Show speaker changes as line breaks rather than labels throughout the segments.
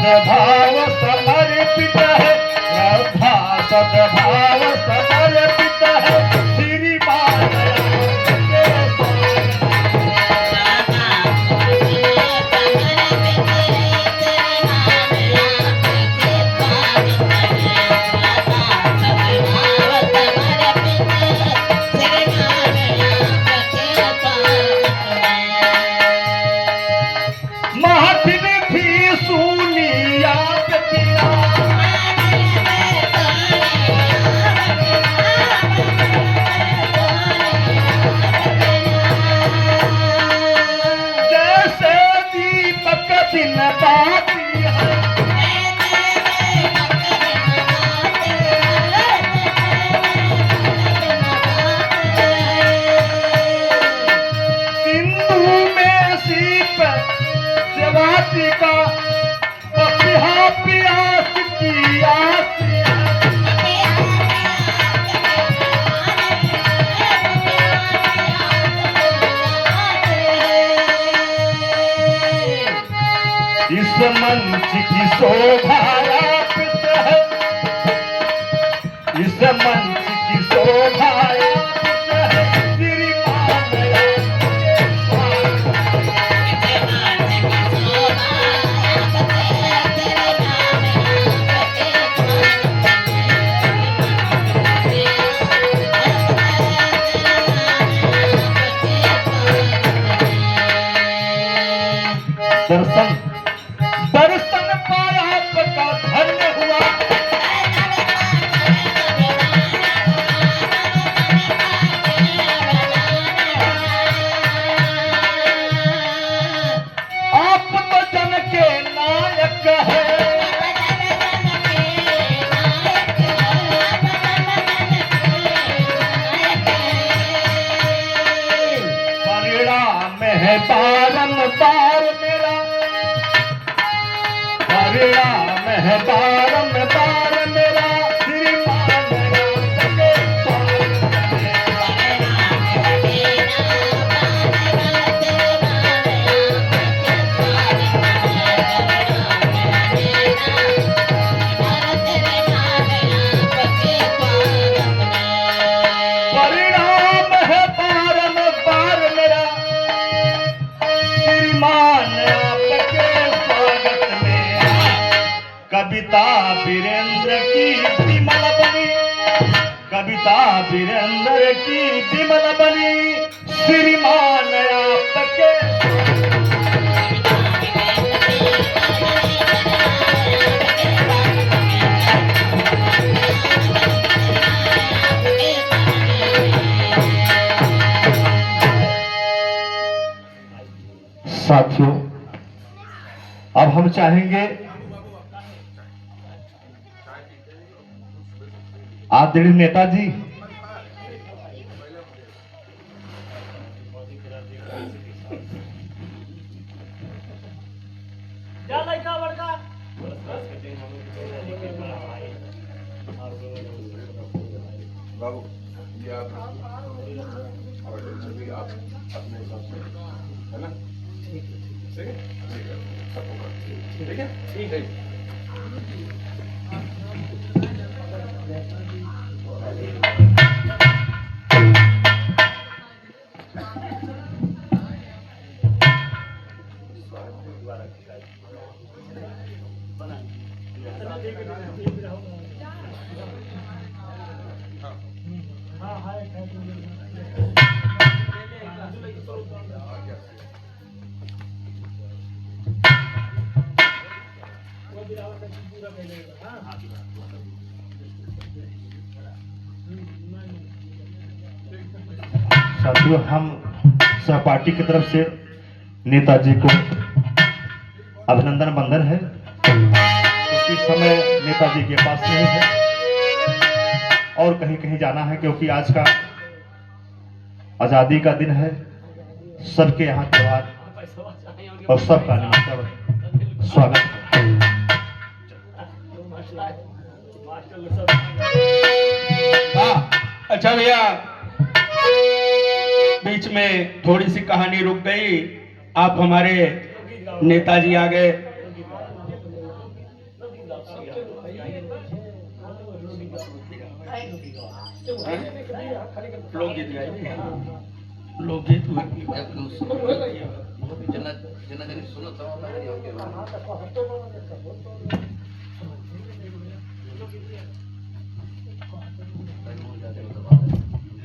सद्भाव समर्पित है, श्रद्धा सद्भाव समर्पित है, श्रीमान का पपिहा प्यास की आस इस मंच की शोभा रापित है, इस मंच की शोभा दर्शन दर्शन पाया आपका धन्य हुआ, आप तो जन के नायक है, परिणाम है बारंबार मेरा, परिणाम है बारंबार मेरा, परिणाम है बारंबार मेरा, श्रीमान आपके स्वागत में कविता वीरेंद्र की विमल बनी, कविता वीरेंद्र की विमल बनी, श्रीमान आपके साथियों। अब हम चाहेंगे आदरणीय नेताजी
बाबू ये आप अपने हिसाब से है ना, ठीक है ठीक है ठीक है।
साथियों, हम सहपाठी की तरफ से नेताजी को अभिनंदन बंधन है। क्योंकि समय नेताजी के पास नहीं है और कहीं कहीं जाना है, क्योंकि आज का आजादी का दिन है, सबके यहाँ त्योहार और सबका नमस्कार स्वागत है।
अच्छा भैया, बीच में थोड़ी सी कहानी रुक गई, आप हमारे नेताजी आ गए। लोकगीत गाए लोकगीत हुए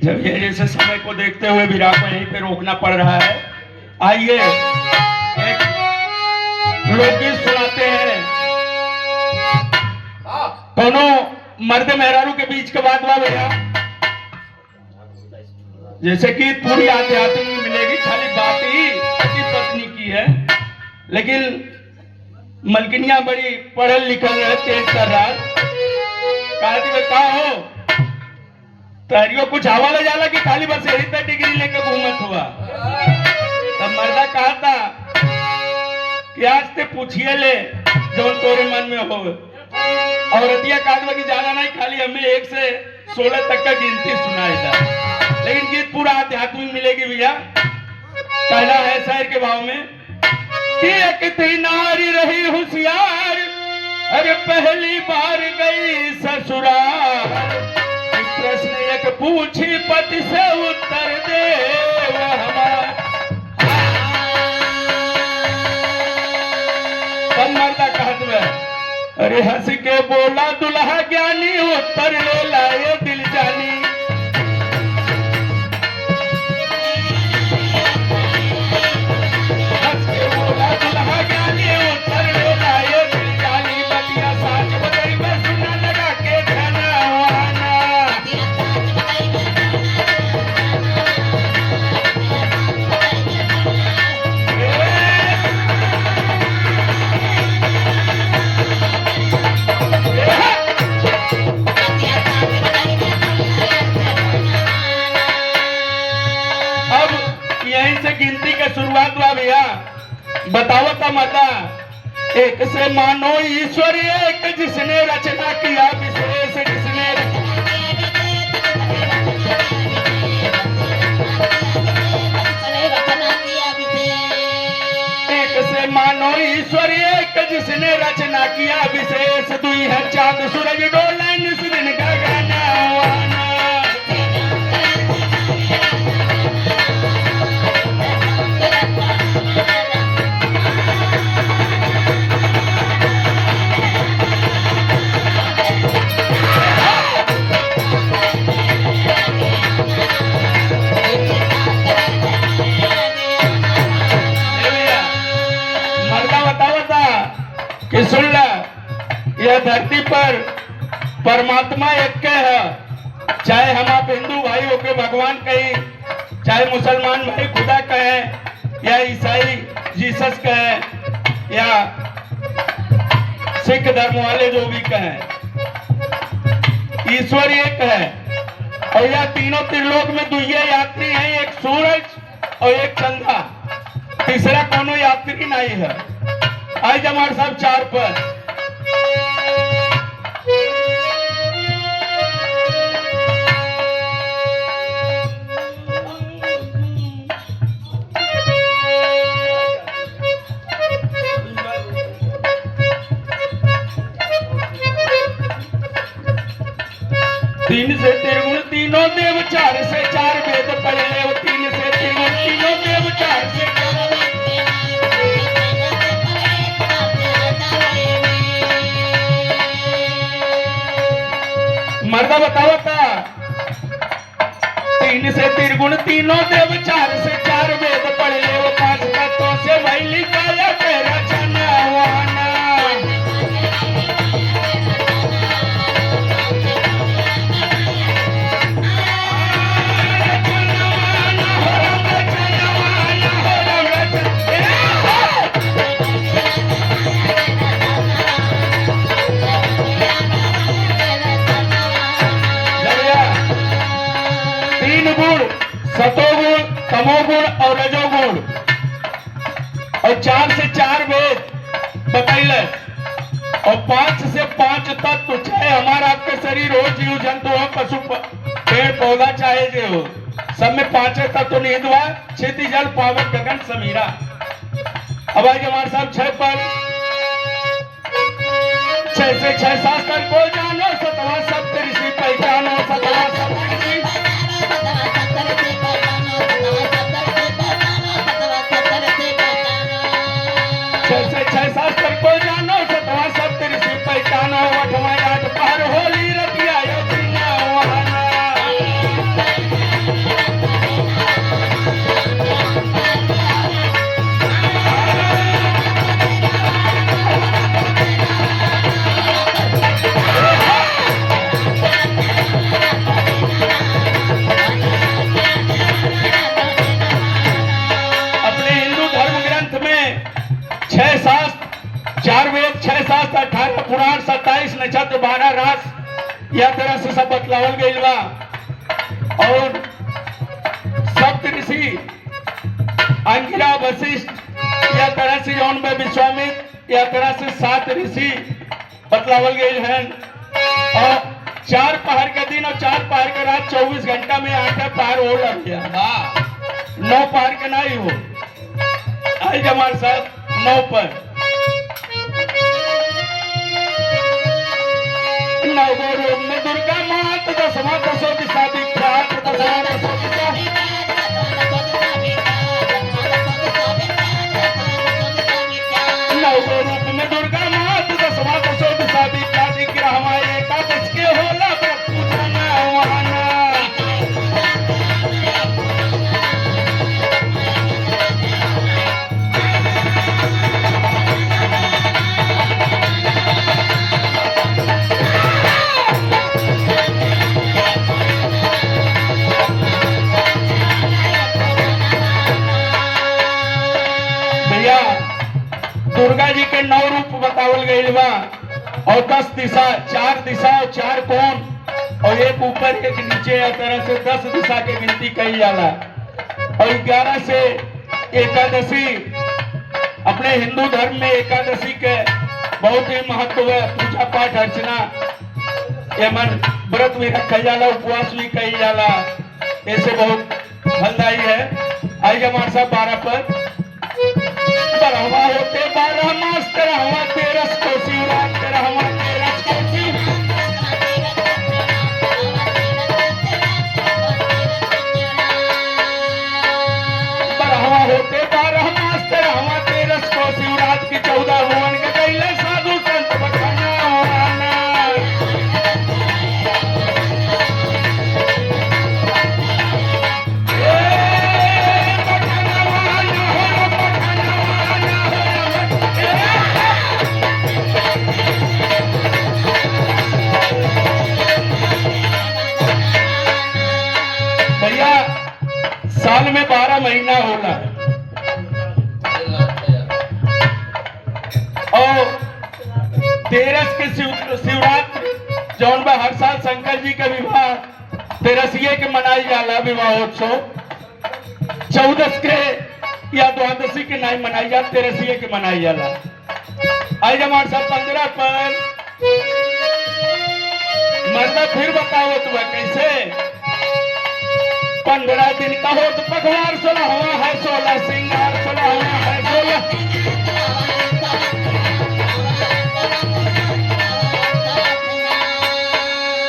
जब ये जैसे समय को देखते हुए विराट को यहीं पे रोकना पड़ रहा है, आइए एक लोकगीत सुनाते हैं। दोनों मर्द मेहरारू के बीच के बात बा भैया, जैसे कि पूरी आध्यात्मिक में मिलेगी, खाली बात ही पति पत्नी की है, लेकिन मलकिनिया बड़ी पढ़ल लिखल है, तेज कर रहा का हो तैयारियों कुछ हवा ले जाला कि खाली बस यही तक डिग्री लेके घूमत हुआ। तब मर्दा कहा था कि आज ते पूछिए ले जो तोरे मन में हो। औरतिया काटवा की जाना नहीं, खाली हमें 1 से 16 तक का गिनती सुनाई था, लेकिन गीत पूरा आध्यात्मिक मिलेगी भैया। पहला है शहर के भाव में कि एक थी नारी रही होशियार, अरे पहली बार गई ससुराल, प्रश्न एक पूछी पति से उत्तर दे वह हमारा। मर्दा कहत में अरे हंस के बोला दुल्हा ज्ञानी, उत्तर ले लाए दिल जानी। हंस के बोला दुल्हा ज्ञानी, उत्तर ले लाए दिल जानी। बतिया साच बदल में सुना लगा के ध्याना वहाना। यहीं से गिनती का शुरुआत हुआ भैया। बताओ था माता, एक से मानो ईश्वर एक, जिसने रचना किया विशेष, जिसने एक से मानो ईश्वर एक, जिसने रचना किया विशेष। दुई है चांद सूरज डोले निस दिन का गाना वाना। कि सुन ला, यह धरती पर परमात्मा एक के है, चाहे हम आप हिंदू भाई होके भगवान कहें, चाहे मुसलमान भाई खुदा कहें, या ईसाई जीसस कहें, या सिख धर्म वाले जो भी कहें, ईश्वर एक है। और यह तीनों त्रिलोक में दुइये यात्री हैं, एक सूरज और एक चंद्रा, तीसरा कोनो यात्री नहीं है। आज हमारे साहब 4 पर तीन से त्रिगुण तीनों देव, 4 से 4 वेद पढ़ ले। 3 से त्रिगुण तीनों देव, 4 से 4 मर्दा बताओ था। 3 से त्रिगुण तीनों देव, 4 से 4 वेद पढ़ ले। वो 5 तत्वों से वही लिखाया तेरा चना वाना। सतोगुण, तमोगुण और रजोगुण, और 4 से 4 वेद बतैले, और 5 से 5 तत्व, चाहे हमारा आपके शरीर हो, जीव जंतु हो, पशु पेड़ पौधा चाहे जो हो, सब में 5 तत्व निहित हुआ। क्षिति जल पावन गगन समीरा। अब आज हमारे साहब 6 पर 6 से 6 शास्त्र को जानो, 7वां सप्त ऋषि पहचानो, 7वां सप्त ऋषि छह शास्त्र को जानो, सतवां सप्त ऋषि पहचानो, अठवां आठ पहर होली रतिया योगिना वहाना। अपने हिंदू धर्म ग्रंथ में 6 शास्त्र, 4 वेद, 6 शास्त्र, 18 पुराण, 27 नक्षत्र, 12 रास, या तरह से सब बतलावल गइल बा। और सप्त ऋषि अंगिरा, वशिष्ठ, या तरह से जौन में विश्वामित्र, या तरह से 7 ऋषि बतलावल गइल हैं। और 4 पहर के दिन और 4 पहर के रात 24 घंटा में 8 पहर हो लग गया, 9 पहर के नहीं हो। आई हमारे साथ 9 पर 9 गो रूप में दुर्गा मात, 10वां 10 दिशा विख्यात, 10वां 10 दिशा। 9 गो रूप में दुर्गा मात, 10वां 10 दिशा विख्यात, 11वां एकादश के होला व्रत पूजना वहाना। भैया दुर्गा जी के 9 रूप बतावल गइल बा, और 10 दिशा, 4 दिशा और 4 कोण, और एक ऊपर एक नीचे, या तरह से 10 दिशा के गिनती कही जाला। और 11 से एकादशी, अपने हिंदू धर्म में एकादशी के बहुत ही महत्व है। पूजा पाठ अर्चना एमन व्रत भी रखा जाला, उपवास भी कही जाला, ऐसे बहुत फलदायी है। आई हमारे साथ 12 पर 12वां होते 12 मास, 13वां 13 को शिवरात, 13वां 13 को शिव। 12वां होते 12 मास, 13वां 13 को शिवरात की 14 भुवन के कैले साधु संत बखाना वहाना। भैया साल में 12 महीना होला, और 13 के शिवरात्रि जौन बा हर साल शंकर जी का विवाह 13 के मनाई जाला विवाहोत्सव। 14 के या द्वादशी के नहीं मनाई जाला, 13 के मनाई जाला। आज हमारे साथ 15 पर मर्दा फिर बताओ तो कैसे 15 दिन का हो तो पखवार 16वां है, 16 सिंगार 16वां है, 16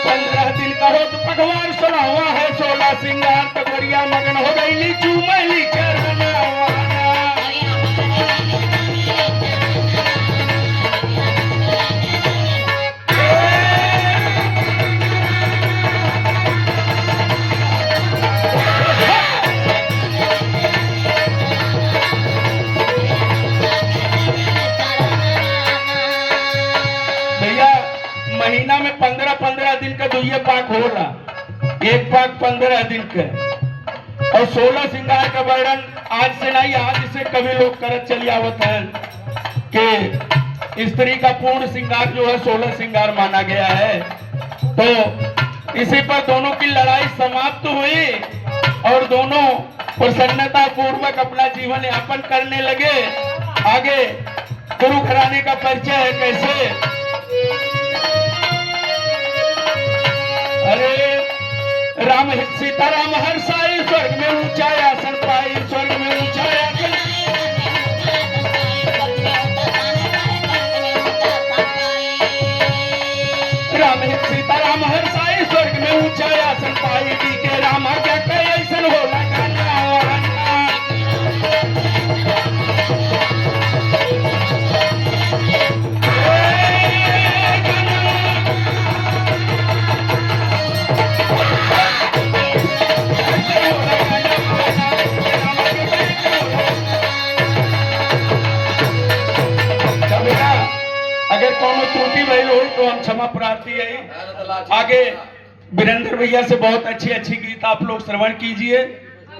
15 दिन का हो तो पखवार 16वां है, 16 सिंगार, तगरिया मगन हो गई चूमली चरना वहाना। महीना में 15-15 दिन का दुइये पाक होला, एक पाक 15 दिन के। और 16 श्रृंगार का वर्णन आज से नहीं, आज से कभी लोग करत चली आवत है कि स्त्री का पूर्ण श्रृंगार जो है 16 श्रृंगार माना गया है। तो इसी पर दोनों की लड़ाई समाप्त हुई और दोनों प्रसन्नता पूर्वक अपना जीवन यापन करने लगे। आगे गुरु घराने का परिचय है कैसे। अरे राम सीताराम हर साई, स्वर्ग में ऊंचा आसन पाई, स्वर्ग में ऊंचा आसन। राम सीताराम हर साई, स्वर्ग में ऊंचा आसन पाई, दी के रामा क्या कहे ऐसन होला गाना। प्रार्थी है। आगे वीरेंद्र भैया से बहुत अच्छी अच्छी गीत आप लोग श्रवण कीजिए।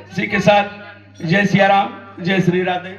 इसी के साथ जय सिया राम, जय श्री राधे।